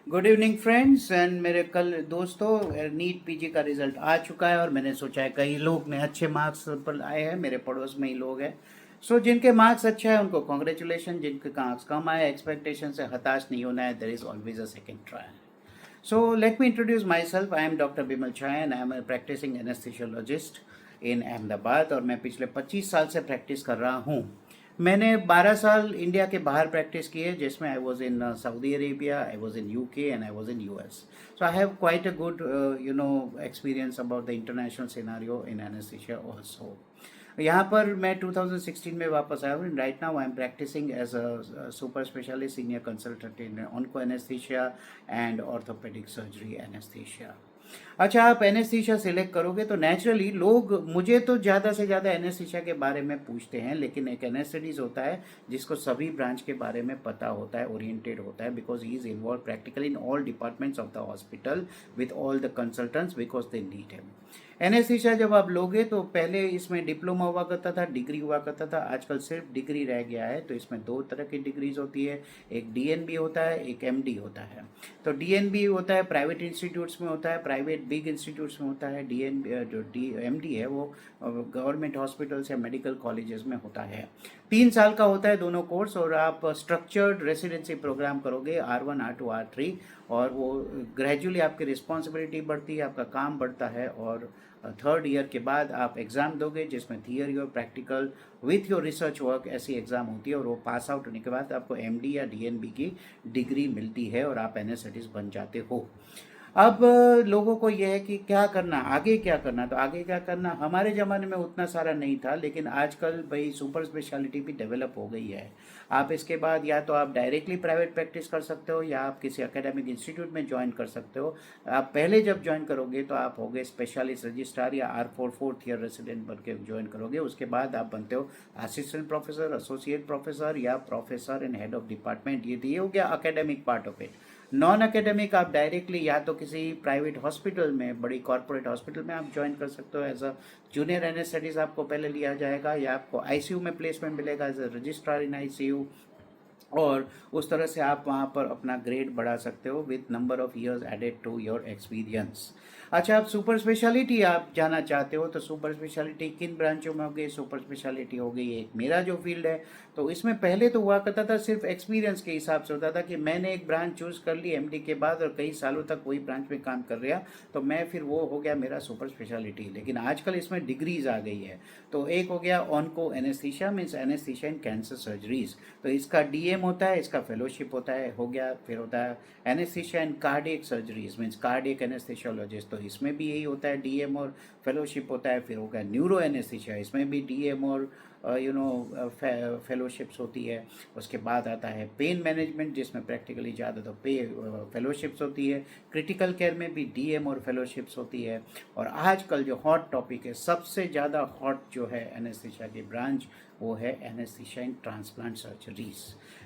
Good evening friends and मेरे कल दोस्तों, नीट पीजी का रिजल्ट आ चुका है और मैंने सोचा है कई लोग ने अच्छे मार्क्स पर आए हैं, मेरे पड़ोस में ही लोग हैं। जिनके मार्क्स अच्छे हैं उनको कॉन्ग्रेचुलेशन, जिनके मार्क्स कम आए एक्सपेक्टेशन से हताश नहीं होना है, there is always a second trial. Let me introduce myself. I am Dr. Bimal Chai and I am a practicing anesthesiologist in Ahmedabad और मैं पिछले 25 साल से प्रैक्टिस कर रहा हूँ। मैंने 12 साल इंडिया के बाहर प्रैक्टिस की है, जिसमें I was in Saudi Arabia, I was in UK and I was in US. So I have quite a good experience about the international scenario in anaesthesia also. यहाँ पर मैं 2016 में वापस आया हूँ। Right now I am practising as a super specialist senior consultant in onco anaesthesia and orthopaedic surgery anaesthesia. अच्छा, आप anaesthesia select करोगे तो नेचुरली लोग मुझे तो ज़्यादा से ज़्यादा एनेस्थीसिया के बारे में पूछते हैं, लेकिन एक एनेस्थेटिस्ट होता है जिसको सभी ब्रांच के बारे में पता होता है, ओरिएंटेड होता है, because he is involve practically in all departments of the hospital with all the consultants because they need him. Anaesthesia जब आप लोगे तो पहले इसमें डिप्लोमा हुआ करता था, डिग्री हुआ करता था, आजकल सिर्फ डिग्री रह गया है। तो इसमें दो तरह की डिग्रीज होती है, एक डीएनबी होता है, एक एमडी होता है। तो डीएनबी होता है प्राइवेट इंस्टीट्यूट्स में होता है, प्राइवेट बिग इंस्टीट्यूट्स में होता है। जो एमडी है वो गवर्नमेंट हॉस्पिटल्स या मेडिकल कॉलेजेस में होता है। 3 साल का होता है दोनों कोर्स और आप स्ट्रक्चर्ड रेसिडेंसी प्रोग्राम करोगे R1 R2 R3 और वो ग्रेजुअली आपकी रिस्पॉन्सिबिलिटी बढ़ती है, आपका काम बढ़ता है और थर्ड ईयर के बाद आप एग्ज़ाम दोगे जिसमें थियरी और practical with your research work ऐसी एग्ज़ाम होती है और वो पास आउट होने के बाद आपको एमडी या डीएनबी की डिग्री मिलती है और आप एनेस्थेटिस्ट बन जाते हो। अब लोगों को यह है कि क्या करना, आगे क्या करना। तो आगे क्या करना, हमारे ज़माने में उतना सारा नहीं था, लेकिन आजकल भाई सुपर स्पेशलिटी भी डेवलप हो गई है। आप इसके बाद या तो आप डायरेक्टली प्राइवेट प्रैक्टिस कर सकते हो या आप किसी एकेडमिक इंस्टीट्यूट में ज्वाइन कर सकते हो। आप पहले जब ज्वाइन करोगे तो आप होगे स्पेशलिस्ट रजिस्ट्रार या R4 फोर्थ ईयर रेसिडेंट बन के ज्वाइन करोगे। उसके बाद आप बनते हो असिस्टेंट प्रोफेसर, एसोसिएट प्रोफेसर या professor and head of department. ये हो गया academic part of it. Non academic आप डायरेक्टली या तो किसी प्राइवेट हॉस्पिटल में, बड़ी कॉर्पोरेट हॉस्पिटल में आप ज्वाइन कर सकते हो एज अ जूनियर एनेस्थेटिस्ट। आपको पहले लिया जाएगा या आपको आईसीयू में प्लेसमेंट मिलेगा as a registrar in ICU और उस तरह से आप वहाँ पर अपना ग्रेड बढ़ा सकते हो with number of years added to your experience. अच्छा, आप सुपर स्पेशलिटी आप जाना चाहते हो तो सुपर स्पेशलिटी किन ब्रांचों में हो गई? सुपर स्पेशलिटी हो गई एक मेरा जो फील्ड है, तो इसमें पहले तो हुआ करता था सिर्फ एक्सपीरियंस के हिसाब से होता था कि मैंने एक ब्रांच चूज़ कर ली एमडी के बाद और कई सालों तक वही ब्रांच में काम कर रहा तो मैं फिर वो हो गया मेरा सुपर स्पेशलिटी। लेकिन आजकल इसमें डिग्रीज आ गई है। तो एक हो गया ऑन्को एनेस्थीसिया मीन्स एनेस्थीसिया इन कैंसर सर्जरीज, तो इसका डीएम होता है, इसका फेलोशिप होता है, हो गया। फिर होता है एनेस्थीसिया इन cardiac surgeries means cardiac anaesthesiologist, तो इसमें भी यही होता है, डीएम और फेलोशिप होता है। फिर हो गया न्यूरो एनेस्थीसिया, इसमें भी डीएम और फेलोशिप्स होती है। उसके बाद आता है पेन मैनेजमेंट जिसमें प्रैक्टिकली ज़्यादा तो फेलोशिप्स होती है। क्रिटिकल केयर में भी डीएम और फेलोशिप्स होती है। और आजकल जो हॉट टॉपिक है, सबसे ज़्यादा हॉट जो है एनेस्थीसिया की ब्रांच, वो है एनेस्थीसिया इन ट्रांसप्लांट सर्जरीज।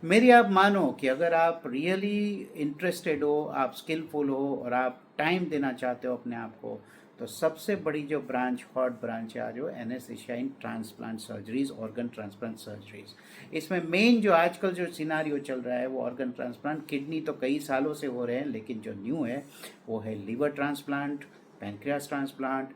मेरी आप मानो कि अगर आप रियली इंटरेस्टेड हो, आप स्किलफुल हो और आप टाइम देना चाहते हो अपने आप को, तो सबसे बड़ी जो ब्रांच, हॉट ब्रांच है आज, वो anaesthesia in transplant surgeries, organ transplant surgeries. इसमें मेन जो आजकल जो सिनारियो चल रहा है वो ऑर्गन ट्रांसप्लांट। किडनी तो कई सालों से हो रहे हैं, लेकिन जो न्यू है वो है liver transplant, pancreas transplant,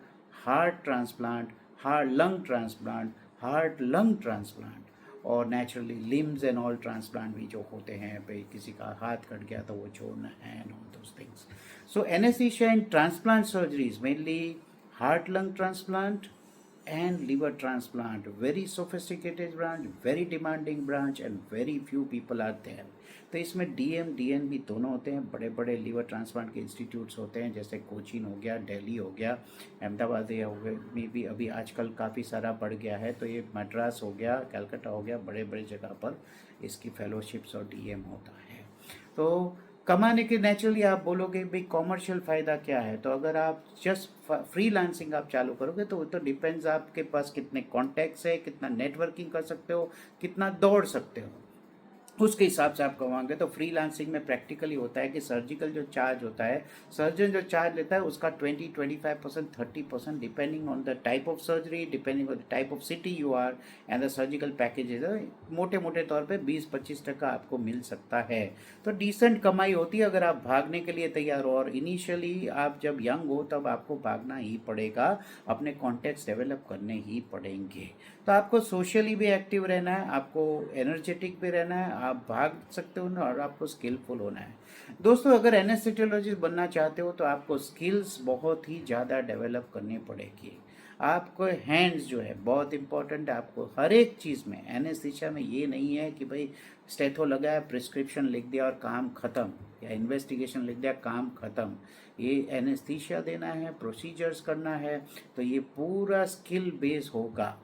heart transplant, heart lung transplant, heart lung transplant और naturally limbs and all transplant भी जो होते हैं। भाई किसी का हाथ कट गया तो वो छोड़ना है and all those things. So anaesthesia in transplant surgeries mainly heart lung transplant and liver transplant, very sophisticated branch, very demanding branch and very few people are there। तो इसमें डीएम डीएनबी दोनों होते हैं। बड़े बड़े लीवर ट्रांसप्लांट के institutes होते हैं जैसे कोचीन हो गया, दिल्ली हो गया, अहमदाबाद हो गया, में भी अभी आजकल काफ़ी सारा बढ़ गया है। तो ये मद्रास हो गया, कलकत्ता हो गया, बड़े बड़े जगह पर इसकी फेलोशिप्स और डीएम होता है। तो कमाने के नेचुरली आप बोलोगे भाई कॉमर्शियल फ़ायदा क्या है, तो अगर आप जस्ट फ्रीलांसिंग आप चालू करोगे तो डिपेंड्स आपके पास कितने कॉन्टैक्ट्स है, कितना नेटवर्किंग कर सकते हो, कितना दौड़ सकते हो। उसके हिसाब से आप कमाओगे। तो फ्रीलांसिंग में प्रैक्टिकली होता है कि सर्जिकल जो चार्ज होता है, सर्जन जो चार्ज लेता है उसका 20-25%, 30% depending on the type of surgery, depending on the type of city you are and the surgical packages. मोटे मोटे तौर पे 20-25% आपको मिल सकता है। तो डिसेंट कमाई होती है अगर आप भागने के लिए तैयार हो। और इनिशियली आप जब यंग हो तब आपको भागना ही पड़ेगा, अपने कॉन्टेक्ट्स डेवलप करने ही पड़ेंगे। तो आपको सोशली भी एक्टिव रहना है, आपको एनर्जेटिक भी रहना है, आप भाग सकते हो ना, और आपको स्किलफुल होना है। दोस्तों, अगर एनेस्थेटियोलॉजिस्ट बनना चाहते हो तो आपको स्किल्स बहुत ही ज़्यादा डेवलप करनी पड़ेगी। आपको हैंड्स जो है बहुत इंपॉर्टेंट है। आपको हर एक चीज़ में, एनेस्थीसिया में ये नहीं है कि भाई स्टेथो लगाया, प्रिस्क्रिप्शन लिख दिया और काम ख़त्म, या इन्वेस्टिगेशन लिख दिया, काम ख़त्म। ये एनेस्थीसिया देना है, प्रोसीजर्स करना है, तो ये पूरा स्किल बेस होगा।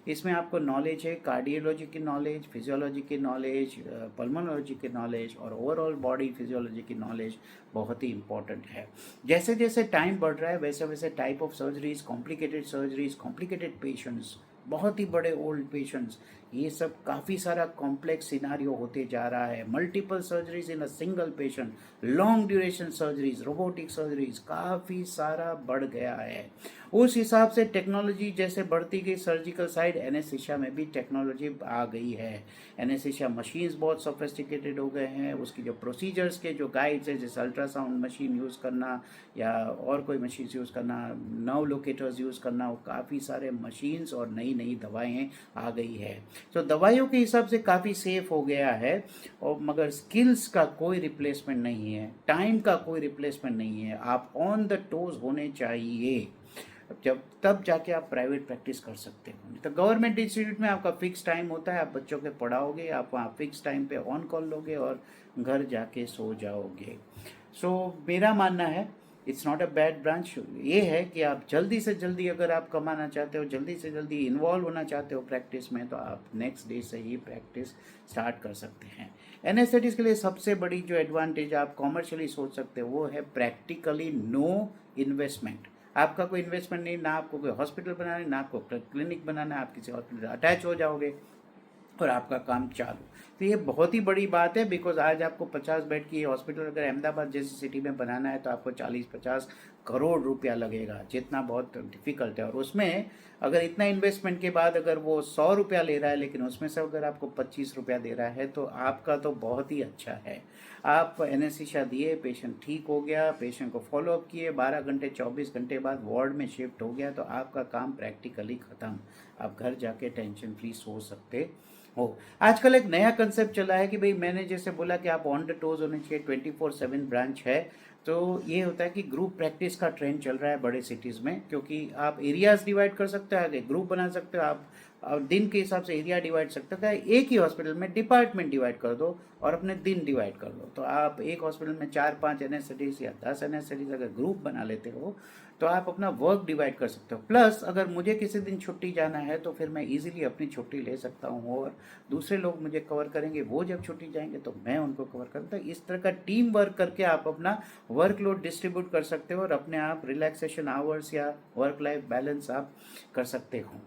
इसमें आपको नॉलेज है, कार्डियोलॉजी की नॉलेज, फिजियोलॉजी की नॉलेज, पल्मोनोलॉजी की नॉलेज और ओवरऑल बॉडी फिजियोलॉजी की नॉलेज बहुत ही इंपॉर्टेंट है। जैसे जैसे टाइम बढ़ रहा है वैसे वैसे type of surgeries, complicated patients, बहुत ही बड़े ओल्ड पेशेंट्स, ये सब काफ़ी सारा कॉम्प्लेक्स सिनारियो होते जा रहा है। Multiple surgeries in a single patient, long duration surgeries, robotic surgeries, काफ़ी सारा बढ़ गया है। उस हिसाब से टेक्नोलॉजी जैसे बढ़ती गई सर्जिकल साइड, एनेस्थीसिया में भी टेक्नोलॉजी आ गई है। एनेस्थीसिया मशीन्स बहुत सोफिस्टिकेटेड हो गए हैं। उसकी जो प्रोसीजर्स के जो गाइड्स है, जैसे अल्ट्रासाउंड मशीन यूज़ करना या और कोई मशीन यूज़ करना, नर्व लोकेटर्स यूज़ करना, वो काफ़ी सारे मशीन्स और नई नई दवाएँ आ गई है। तो दवाइयों के हिसाब से काफ़ी सेफ हो गया है। और मगर स्किल्स का कोई रिप्लेसमेंट नहीं है, टाइम का कोई रिप्लेसमेंट नहीं है। आप ऑन द टोज होने चाहिए, जब तब जाके आप प्राइवेट प्रैक्टिस कर सकते हो। तो गवर्नमेंट इंस्टीट्यूट में आपका फिक्स टाइम होता है, आप बच्चों के पढ़ाओगे, आप वहाँ फिक्स टाइम पे ऑन कॉल लोगे और घर जाके सो जाओगे। सो मेरा मानना है it's not a bad branch. ये है कि आप जल्दी से जल्दी अगर आप कमाना चाहते हो, जल्दी से जल्दी इन्वॉल्व होना चाहते हो प्रैक्टिस में, तो आप नेक्स्ट डे से ही प्रैक्टिस स्टार्ट कर सकते हैं। एनेस्थेटिक्स के लिए सबसे बड़ी जो एडवांटेज आप कॉमर्शियली सोच सकते हो वो है प्रैक्टिकली नो इन्वेस्टमेंट। आपका कोई इन्वेस्टमेंट नहीं, ना आपको कोई हॉस्पिटल बनाना है, ना आपको क्लिनिक बनाना है, आप किसी हॉस्पिटल अटैच हो जाओगे और आपका काम चालू। तो ये बहुत ही बड़ी बात है, बिकॉज आज आपको 50 बेड की हॉस्पिटल अगर अहमदाबाद जैसी सिटी में बनाना है तो आपको 40-50 करोड़ रुपया लगेगा, जितना बहुत डिफिकल्ट है। और उसमें अगर इतना इन्वेस्टमेंट के बाद अगर वो 100 रुपया ले रहा है, लेकिन उसमें से अगर आपको 25 रुपया दे रहा है, तो आपका तो बहुत ही अच्छा है। आप एनेस्थीसिया दिए, पेशेंट ठीक हो गया, पेशेंट को फॉलोअप किए, 12 घंटे 24 घंटे बाद वार्ड में शिफ्ट हो गया, तो आपका काम प्रैक्टिकली ख़त्म। आप घर जाके टेंशन फ्री सो सकते हो। आजकल एक नया कंसेप्ट चला है कि भाई मैंने जैसे बोला कि आप ऑन द टोज होने चाहिए, 24/7 ब्रांच है। तो ये होता है कि ग्रुप प्रैक्टिस का ट्रेंड चल रहा है बड़े सिटीज़ में, क्योंकि आप एरियाज डिवाइड कर सकते हो, आगे ग्रुप बना सकते हो आप, और दिन के हिसाब से एरिया डिवाइड सकते हो। एक ही हॉस्पिटल में डिपार्टमेंट डिवाइड कर दो और अपने दिन डिवाइड कर लो। तो आप एक हॉस्पिटल में 4-5 एनेस्थेटिस्ट या 10 एनेस्थेटिस्ट अगर ग्रुप बना लेते हो तो आप अपना वर्क डिवाइड कर सकते हो। प्लस अगर मुझे किसी दिन छुट्टी जाना है तो फिर मैं इजीली अपनी छुट्टी ले सकता हूँ, और दूसरे लोग मुझे कवर करेंगे, वो जब छुट्टी जाएंगे तो मैं उनको कवर करता हूँ। इस तरह का टीम वर्क करके आप अपना वर्कलोड डिस्ट्रीब्यूट कर सकते हो और अपने आप रिलैक्सेशन आवर्स या वर्क लाइफ बैलेंस आप कर सकते हो।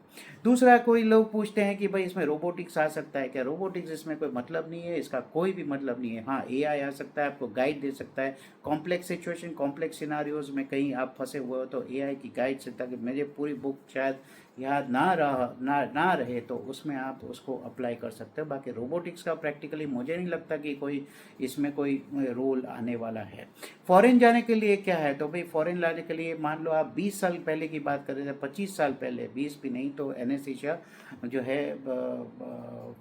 दूसरा, कोई लोग पूछते हैं कि भाई इसमें रोबोटिक्स आ सकता है क्या? रोबोटिक्स इसमें कोई मतलब नहीं है, इसका कोई भी मतलब नहीं है। हाँ, एआई आ सकता है, आपको गाइड दे सकता है। कॉम्प्लेक्स सिचुएशन, कॉम्प्लेक्स सिनारियोज में कहीं आप फंसे हुए हो तो एआई की गाइड से, ताकि मुझे पूरी बुक शायद याद ना रहे तो उसमें आप उसको अप्लाई कर सकते हो। बाकी रोबोटिक्स का प्रैक्टिकली मुझे नहीं लगता कि कोई इसमें कोई रोल आने वाला है। फॉरेन जाने के लिए क्या है, तो भाई फॉरेन लाने के लिए मान लो आप 20 साल पहले की बात कर रहे थे, 25 साल पहले, 20 भी नहीं, तो एनेस्थीसिया जो है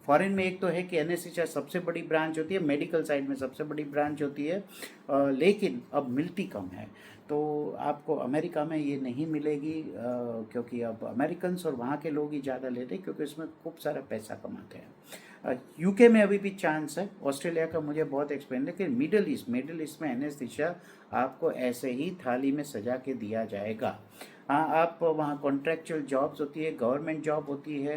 फॉरेन में एक तो है कि एनेस्थीसिया सबसे बड़ी ब्रांच होती है, मेडिकल साइड में सबसे बड़ी ब्रांच होती है, लेकिन अब मिलती कम है। तो आपको अमेरिका में ये नहीं मिलेगी, क्योंकि अब अमेरिकन्स और वहाँ के लोग ही ज़्यादा लेते हैं, क्योंकि इसमें खूब सारा पैसा कमाते हैं। यूके में अभी भी चांस है, ऑस्ट्रेलिया का मुझे बहुत एक्सपेंड, लेकिन मिडल ईस्ट में एनेस्थीसिया आपको ऐसे ही थाली में सजा के दिया जाएगा। हाँ, आप वहाँ कॉन्ट्रैक्चुअल जॉब्स होती है, गवर्नमेंट जॉब होती है,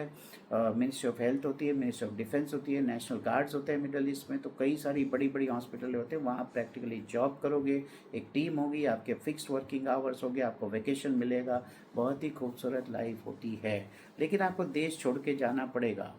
मिनिस्ट्री ऑफ हेल्थ होती है, मिनिस्ट्री ऑफ डिफेंस होती है, नेशनल गार्ड्स होते हैं मिडल ईस्ट में, तो कई सारी बड़ी बड़ी हॉस्पिटल होते हैं, वहाँ प्रैक्टिकली जॉब करोगे, एक टीम होगी, आपके फिक्स्ड वर्किंग आवर्स होंगे, आपको वेकेशन मिलेगा, बहुत ही खूबसूरत लाइफ होती है। लेकिन आपको देश छोड़ के जाना पड़ेगा।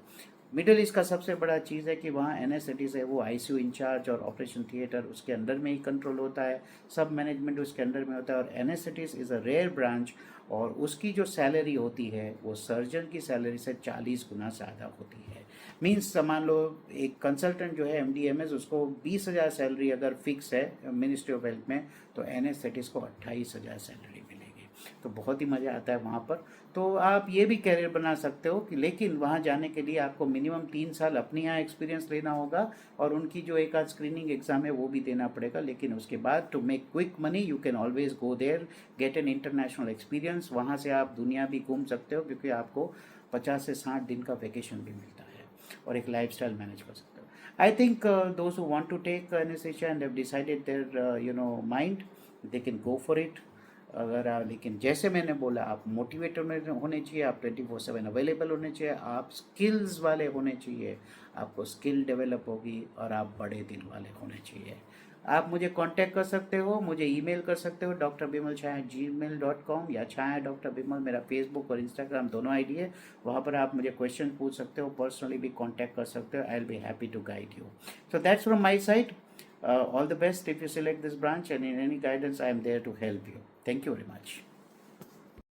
मिडिल ईस्ट का सबसे बड़ा चीज़ है कि वहाँ एनेस्थेटिस्ट है, वो आईसीयू इंचार्ज और ऑपरेशन थिएटर उसके अंडर में ही कंट्रोल होता है, सब मैनेजमेंट उसके अंडर में होता है। और anaesthetist is a rare branch, और उसकी जो सैलरी होती है वो सर्जन की सैलरी से 40 गुना ज़्यादा होती है। मीन्स मान लो एक कंसल्टेंट जो है एमडीएमएस, उसको 20,000 सैलरी अगर फिक्स है मिनिस्ट्री ऑफ हेल्थ में, तो एनेस्थेटिस्ट को 28,000 सैलरी मिलेगी। तो बहुत ही मज़ा आता है वहाँ पर। तो आप ये भी कैरियर बना सकते हो कि, लेकिन वहाँ जाने के लिए आपको मिनिमम 3 साल अपने यहाँ एक्सपीरियंस लेना होगा, और उनकी जो एक आध स्क्रीनिंग एग्ज़ाम है वो भी देना पड़ेगा। लेकिन उसके बाद to make quick money you can always go there, get an international experience. वहाँ से आप दुनिया भी घूम सकते हो, क्योंकि आपको 50 से 60 दिन का वेकेशन भी मिलता है, और एक लाइफस्टाइल मैनेज कर सकते हो। I think those who want to take anaesthesia and have decided their mind, they can go for it. अगर लेकिन जैसे मैंने बोला, आप मोटिवेटर में होने चाहिए, आप 24/7 अवेलेबल होने चाहिए, आप स्किल्स वाले होने चाहिए, आपको स्किल डेवलप होगी, और आप बड़े दिल वाले होने चाहिए। आप मुझे कांटेक्ट कर सकते हो, मुझे ईमेल कर सकते हो drbimal@gmail.com, या छाया डॉक्टर बिमल, मेरा फेसबुक और इंस्टाग्राम दोनों आईडी है। वहाँ पर आप मुझे क्वेश्चन पूछ सकते हो, पर्सनली भी कांटेक्ट कर सकते हो। I will be happy to guide you. So that's from my side. All the best if you select this branch, and in any guidance I am there to help you. Thank you very much.